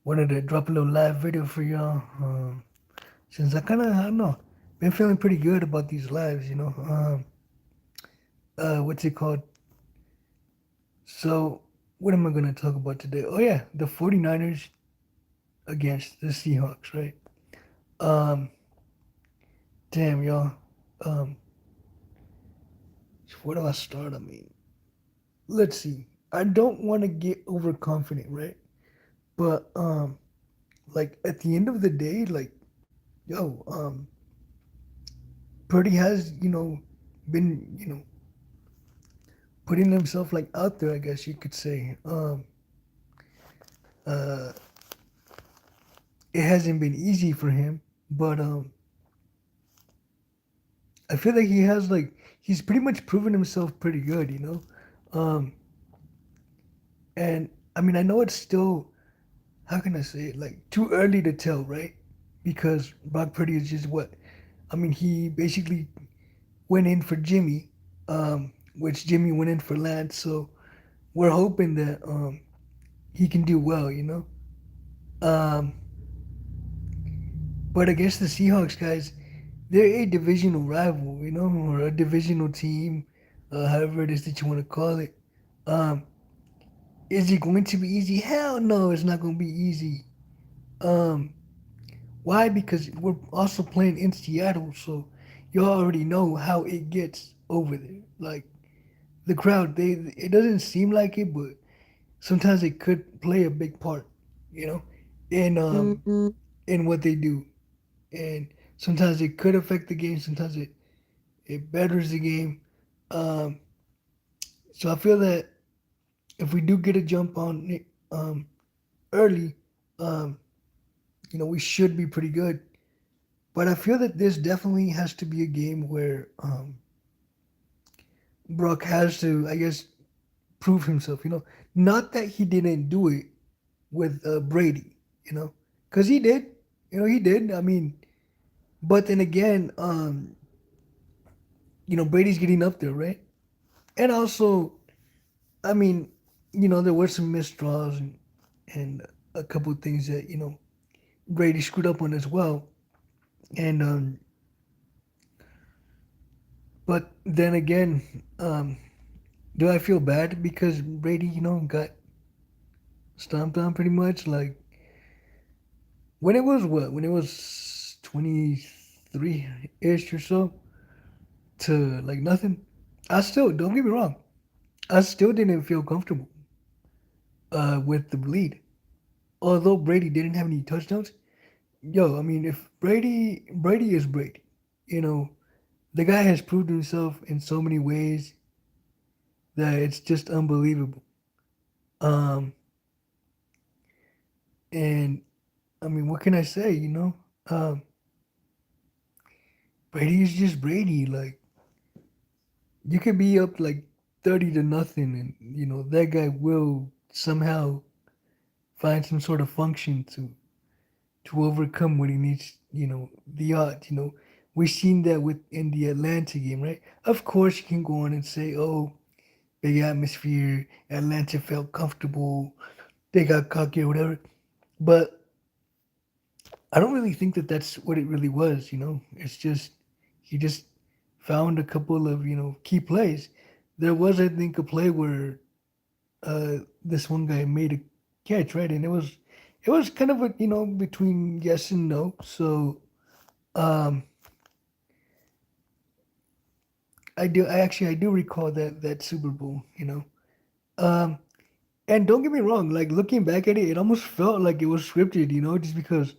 wanted to drop a little live video for y'all. Since I don't know, been feeling pretty good about these lives, what's it called? So, what am I going to talk about today? Oh, yeah, the 49ers against the Seahawks, right? Um, damn, y'all. Um, where do I start? I mean, let's see. I don't want to get overconfident, right? But, like, at the end of the day, like, yo, Purdy has, been, putting himself like out there, I guess you could say. Uh, it hasn't been easy for him, but I feel like he's pretty much proven himself pretty good, Um, and I mean, I know it's still, how can I say it, like too early to tell, right? Because Brock Purdy is just what, I mean, he basically went in for Jimmy, which Jimmy went in for Lance, so we're hoping that he can do well, Um, but against the Seahawks, guys, they're a divisional rival, or a divisional team, however it is that you want to call it. Um, is it going to be easy? Hell no, it's not going to be easy. Um, why? Because we're also playing in Seattle, so you already know how it gets over there. Like the crowd, it doesn't seem like it, but sometimes it could play a big part, you know, in in what they do, and sometimes it could affect the game. Sometimes it betters the game. Um, so I feel that if we do get a jump on it early, um, we should be pretty good. But I feel that this definitely has to be a game where Brock has to, I guess, prove himself. Not that he didn't do it with Brady, because he did. He did. I mean, but then again, Brady's getting up there, right? And also, I mean, there were some missed draws and a couple of things that Brady screwed up on as well. And but then again, do I feel bad because Brady, got stomped on pretty much? Like when it was what? When it was 23 ish or so to like nothing. I still don't get me wrong. I still didn't feel comfortable with the lead. Although Brady didn't have any touchdowns, yo, I mean, if Brady is Brady, you know, the guy has proved himself in so many ways that it's just unbelievable. Um, and I mean, what can I say? Um, Brady is just Brady. Like you could be up like 30 to nothing, and that guy will somehow find some sort of function to overcome what he needs. The odds. We've seen that with in the Atlanta game, right? Of course, you can go on and say, "Oh, big atmosphere. Atlanta felt comfortable. They got cocky or whatever." But I don't really think that that's what it really was. It's just he just found a couple of key plays. There was, I think, a play where this one guy made a catch, right, and it was kind of a between yes and no. So um, I do recall that Super Bowl. Um, and don't get me wrong, like looking back at it, it almost felt like it was scripted. Just because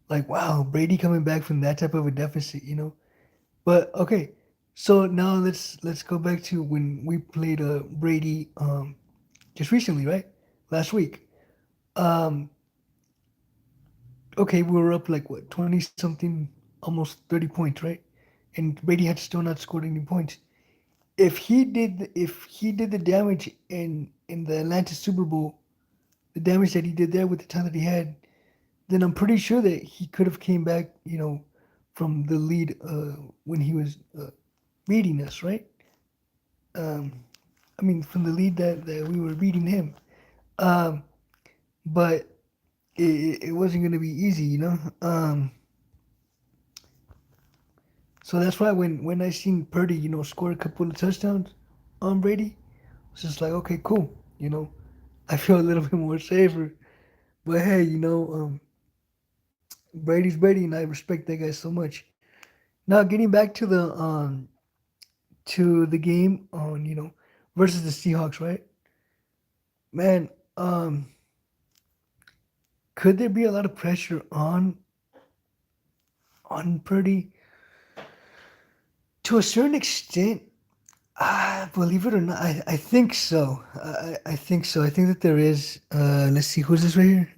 like wow, Brady coming back from that type of a deficit. But okay, so now let's go back to when we played Brady just recently, right? Last week. Um, okay, we were up like what 20 something, almost 30 points, right? And Brady had still not scored any points. If he did the damage in the Atlanta Super Bowl, the damage that he did there with the time that he had, then I'm pretty sure that he could have came back, from the lead when he was beating us, right? Um, I mean, from the lead that we were beating him. Um, but it wasn't gonna be easy, you know. So that's why when I seen Purdy, score a couple of touchdowns on Brady, it's just like, okay, cool, I feel a little bit more safer. But hey, Brady's Brady, and I respect that guy so much. Now getting back to the game on versus the Seahawks, right? Man, could there be a lot of pressure on Purdy? To a certain extent, believe it or not, I think so. I think so. I think that there is. Let's see, who's this right here?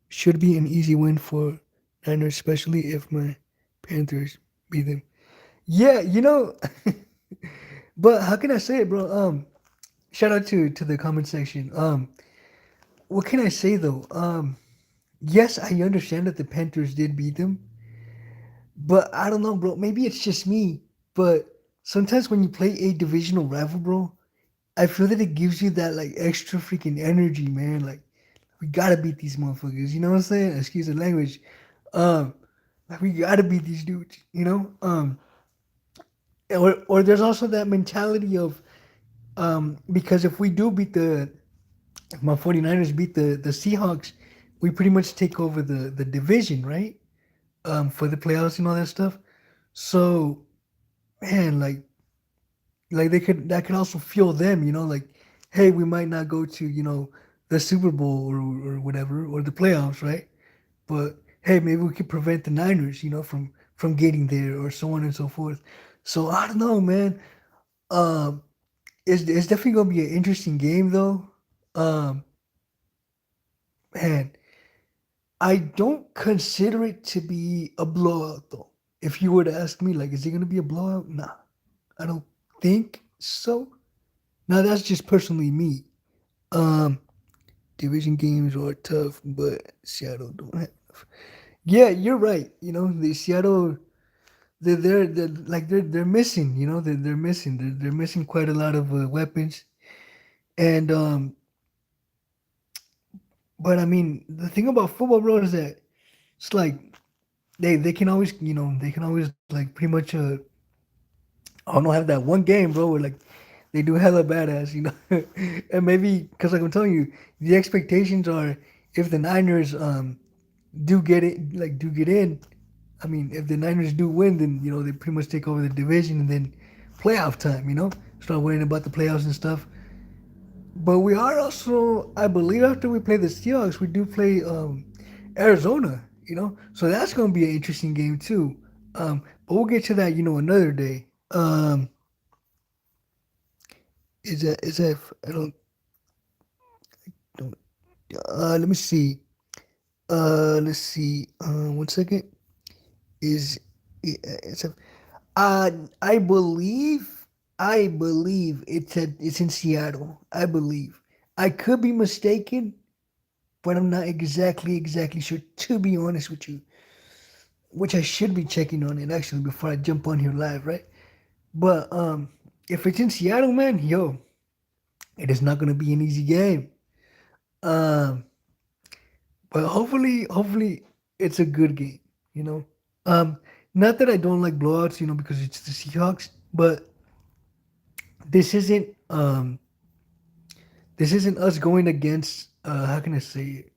Should be an easy win for Niners, especially if my Panthers beat them. Yeah, but how can I say it, bro? Shout out to the comment section. What can I say though? Yes, I understand that the Panthers did beat them, but I don't know, bro. Maybe it's just me, but sometimes when you play a divisional rival, bro, I feel that it gives you that like extra freaking energy, man. Like we gotta beat these motherfuckers. You know what I'm saying? Excuse the language. Um, like we gotta beat these dudes. Or there's also that mentality of because if we do beat if my 49ers beat the Seahawks, we pretty much take over the division, right? For the playoffs and all that stuff. So man, like they could that could also fuel them, like, hey, we might not go to, the Super Bowl or whatever, or the playoffs, right? But hey, maybe we could prevent the Niners, from getting there or so on and so forth. So I don't know, man. Um, it's definitely gonna be an interesting game though. Um, man, I don't consider it to be a blowout though. If you were to ask me, like, is it gonna be a blowout? Nah, I don't think so. Now that's just personally me. Um, Division games are tough, but Seattle don't have enough. Yeah, you're right. The Seattle, they're missing. They're missing. They're missing quite a lot of weapons, and but I mean, the thing about football, bro, is that it's like they can always, like pretty much I don't know, have that one game, bro, where like they do hella badass, and maybe because like I'm telling you, the expectations are if the Niners do get in. I mean, if the Niners do win, then they pretty much take over the division, and then playoff time, start worrying about the playoffs and stuff. But we are also, I believe, after we play the Seahawks, we do play Arizona, so that's gonna be an interesting game too. But we'll get to that, another day. Is that I don't let me see. Let's see. One second. Is it's a uh I believe it's in Seattle. I believe. I could be mistaken, but I'm not exactly sure, to be honest with you. Which I should be checking on it actually before I jump on here live, right? But if it's in Seattle, man, yo, it is not gonna be an easy game. Um but hopefully it's a good game, you know. Um Not that I don't like blowouts, because it's the Seahawks, but this isn't um this isn't us going against how can I say it?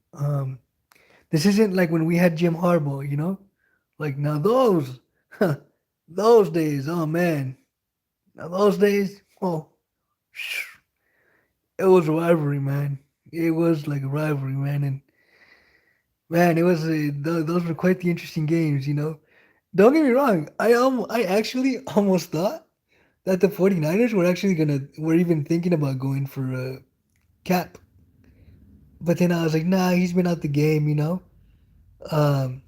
This isn't like when we had Jim Harbaugh, Like now those days, oh man. Now those days, oh, it was a rivalry, man. It was like a rivalry, man, and man, it was those were quite the interesting games. Don't get me wrong, I actually almost thought that the 49ers were even thinking about going for Cap. But then I was like, nah, he's been out the game. Um,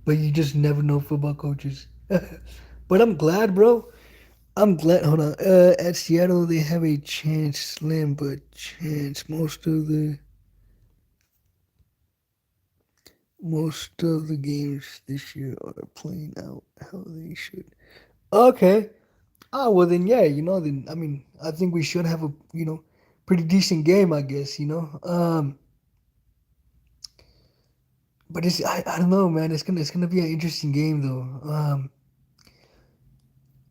but you just never know football coaches. But I'm glad, bro. I'm glad. Hold on. At Seattle, they have a chance, slim but chance. Most of the games this year are playing out how they should. Okay. Well then, yeah. Then I mean, I think we should have a pretty decent game, I guess. But I don't know, man. It's gonna be an interesting game though.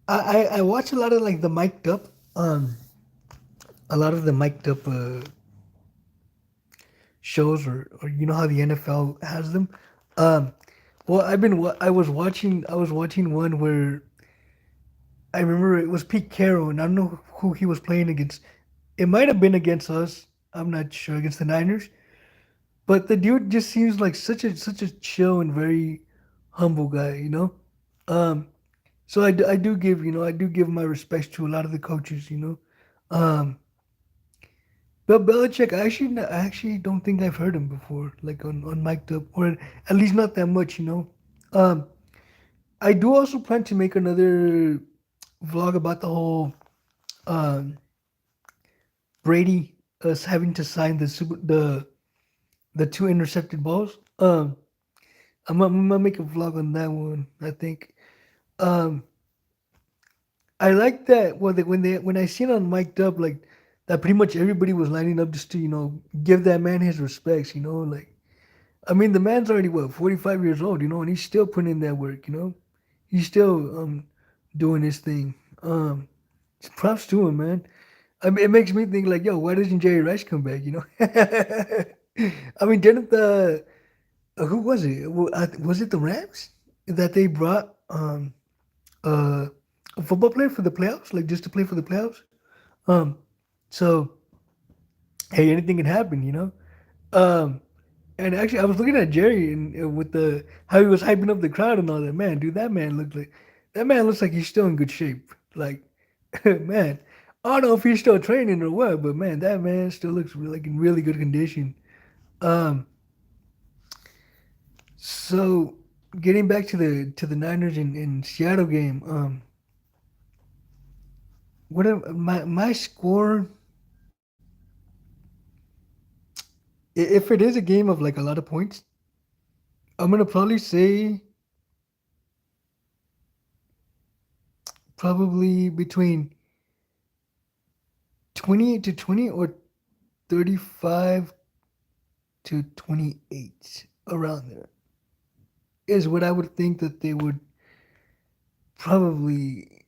I watch a lot of like the mic'd up, um, a lot of the mic'd up shows, or you know how the NFL has them. Um, well, I was watching one where I remember it was Pete Carroll, and I don't know who he was playing against. It might have been against us. I'm not sure, against the Niners. But the dude just seems like such a chill and very humble guy, you know. Um, so I do give I do give my respects to a lot of the coaches, you know. Um, but Belichick, I actually don't think I've heard him before, like on mic'd up, or at least not that much, you know. Um, I do also plan to make another vlog about the whole um, Brady us having to sign the two intercepted balls. I'm gonna make a vlog on that one. I think. Um, I like that when I seen on mic'd up like that, pretty much everybody was lining up just to give that man his respects. Like I mean the man's already what 45 years old, and he's still putting in that work. He's still doing his thing. Props to him, man. I mean, it makes me think like, yo, why doesn't Jerry Rice come back? I mean, didn't the who was it? Was it the Rams that they brought uh, a football player for the playoffs, like just to play for the playoffs? Um, so hey, anything can happen. Um, and actually, I was looking at Jerry and with the how he was hyping up the crowd and all that. Man, dude, that man looks like he's still in good shape. Like, man, I don't know if he's still training or what, but man, that man still looks like in really good condition. Um, so getting back to the Niners and Seattle game, my score? If it is a game of like a lot of points, I'm gonna probably say probably between 28 to 20 or 35 to 28, around there is what I would think that they would probably,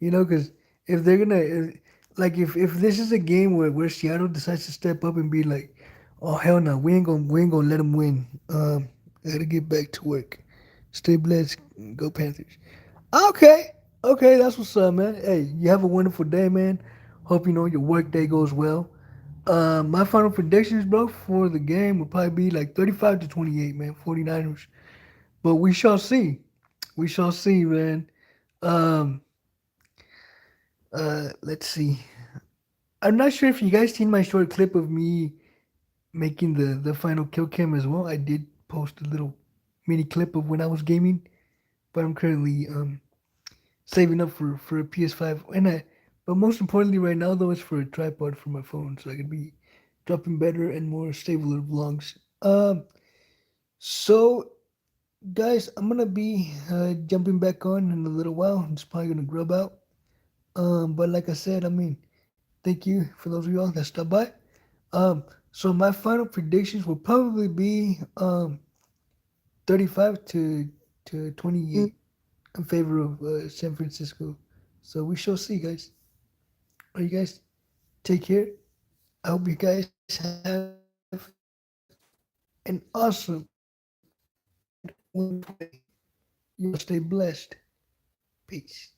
because if they're gonna, like, if this is a game where Seattle decides to step up and be like, oh hell no, we ain't gonna let them win. I gotta get back to work. Stay blessed. Go Panthers. Okay, okay, that's what's up, man. Hey, you have a wonderful day, man. Hope your work day goes well. My final predictions, bro, for the game would probably be like 35 to 28, man. 49ers. But we shall see. We shall see, man. Um, let's see. I'm not sure if you guys seen my short clip of me making the final kill cam as well. I did post a little mini clip of when I was gaming, but I'm currently saving up for a PS5, but most importantly right now though, it's for a tripod for my phone, so I could be dropping better and more stable vlogs. So guys, I'm gonna be jumping back on in a little while. I'm just probably gonna grub out. But like I said, I mean, thank you for those of y'all that stopped by. Um, so my final predictions will probably be 35 to 28 in favor of San Francisco. So we shall see, guys. All right, you guys, take care. I hope you guys have an awesome and wonderful day. You all stay blessed. Peace.